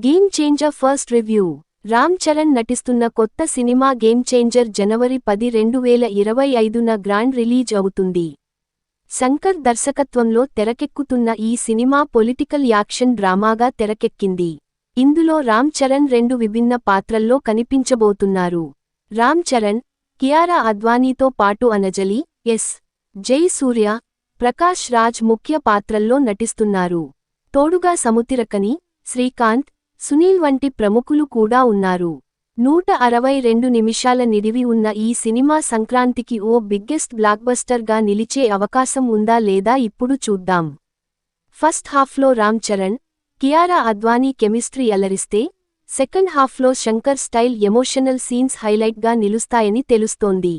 Game changer first review. Ram Charan నటిస్తున్న కొత్త cinema game changer జనవరి 10, 2025న grand release అవుతుంది. శంకర్ దర్శకత్వంలో తెరకెక్కుతున్న ఈ సినిమా పొలిటికల్ యాక్షన్ డ్రామాగా తెరకెక్కింది. ఇందులో రామ్ చరణ్ 2 విభిన్న పాత్రల్లో కనిపించబోతున్నారు. రామ్ చరణ్, కియారా అద్వానీతో పాటు అంజలి, ఎస్. జై సూర్య, ప్రకాష్ రాజ్ ముఖ్య పాత్రల్లో నటిస్తున్నారు. తోడుగా సముద్రకని, శ్రీకాంత్, సునీల్ వంటి ప్రముఖులు కూడా ఉన్నారు. 162 నిమిషాల నిడివి ఉన్న ఈ సినిమా సంక్రాంతికి ఓ బిగ్గెస్ట్ బ్లాక్బస్టర్ గా నిలిచే అవకాశం ఉందా లేదా ఇప్పుడు చూద్దాం. ఫస్ట్ హాఫ్లో రామ్ చరణ్, కియారా అద్వానీ కెమిస్ట్రీ అలరిస్తే, సెకండ్ హాఫ్లో శంకర్ స్టైల్ ఎమోషనల్ సీన్స్ హైలైట్గా నిలుస్తాయని తెలుస్తోంది.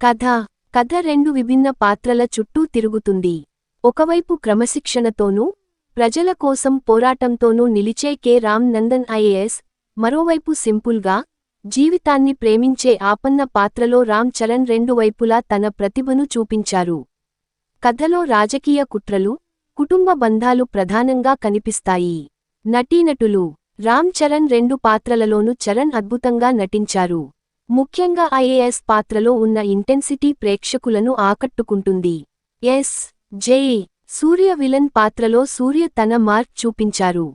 కథ 2 విభిన్న పాత్రల చుట్టూ తిరుగుతుంది. ఒకవైపు క్రమశిక్షణతోనూ, ప్రజల కోసం పోరాటంతోనూ నిలిచే కె. రామ్ నందన్ ఐఏఎస్, మరోవైపు సింపుల్గా, జీవితాన్ని ప్రేమించే ఆపన్న పాత్రలో రామ్ చరణ్ 2 వైపులా తన ప్రతిభను చూపించారు. కథలో రాజకీయ కుట్రలు, కుటుంబ బంధాలు ప్రధానంగా కనిపిస్తాయి. నటీనటులు. రామ్ చరణ్ 2 పాత్రలలోనూ చరణ్ అద్భుతంగా నటించారు. ముఖ్యంగా ఐఏఎస్ పాత్రలో ఉన్న ఇంటెన్సిటీ ప్రేక్షకులను ఆకట్టుకుంటుంది. ఎస్. జే. సూర్య విలన్ పాత్రలో సూర్య తన మార్క్ చూపించారు.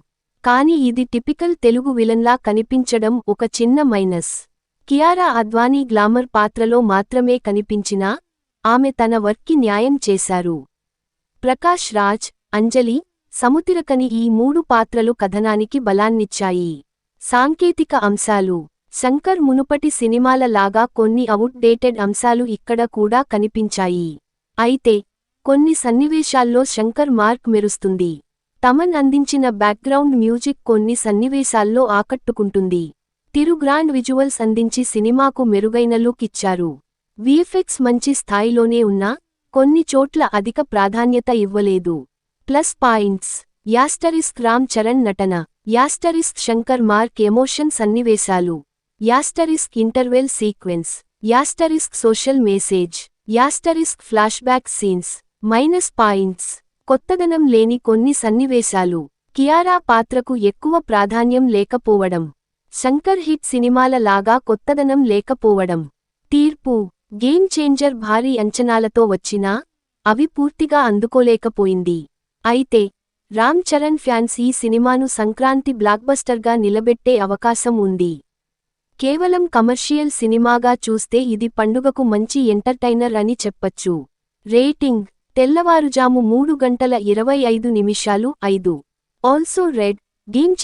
కానీ ఇది టిపికల్ తెలుగు విలన్లా కనిపించడం ఒక చిన్న మైనస్. కియారా అద్వానీ గ్లామర్ పాత్రలో మాత్రమే కనిపించినా, ఆమె తన వర్క్కి న్యాయం చేశారు. ప్రకాష్ రాజ్, అంజలి, సముద్రకని ఈ 3 పాత్రలు కథనానికి బలాన్నిచ్చాయి. సాంకేతిక అంశాలు. శంకర్ మునుపటి సినిమాల లాగా కొన్ని అవుట్ డేటెడ్ అంశాలు ఇక్కడ కూడా కనిపించాయి. అయితే, కొన్ని సన్నివేశాల్లో శంకర్ మార్క్ మెరుస్తుంది. తమన్ అందించిన బ్యాక్గ్రౌండ్ మ్యూజిక్ కొన్ని సన్నివేశాల్లో ఆకట్టుకుంటుంది. గ్రాండ్ విజువల్స్ అందించి సినిమాకు మెరుగైన లుక్ ఇచ్చారు. విఎఫ్ఎక్స్ మంచి స్థాయిలోనే ఉన్నా, కొన్ని చోట్ల అధిక ప్రాధాన్యత ఇవ్వలేదు. Plus points. రామ్ చరణ్ నటన. శంకర్ మార్క్ ఎమోషన్ సన్నివేశాలు. Interval sequence. Social message. Flashback scenes. Minus points. కొత్తదనం లేని కొన్ని సన్నివేశాలు. కియారా పాత్రకు ఎక్కువ ప్రాధాన్యం లేకపోవడం. శంకర్ హిట్ సినిమాల లాగా కొత్తదనం లేకపోవడం. తీర్పు. గేమ్ చేంజర్ భారీ అంచనాలతో వచ్చినా, అవి పూర్తిగా అందుకోలేకపోయింది. అయితే, రామ్ చరణ్ ఫ్యాన్స్ ఈ సినిమాను సంక్రాంతి బ్లాక్బస్టర్గా నిలబెట్టే అవకాశం ఉంది. కేవలం కమర్షియల్ సినిమాగా చూస్తే ఇది పండుగకు మంచి ఎంటర్టైనర్ అని చెప్పచ్చు. రేటింగ్. తెల్లవారుజాము 3 గంటల 25 నిమిషాలు 5. Also red. గేమ్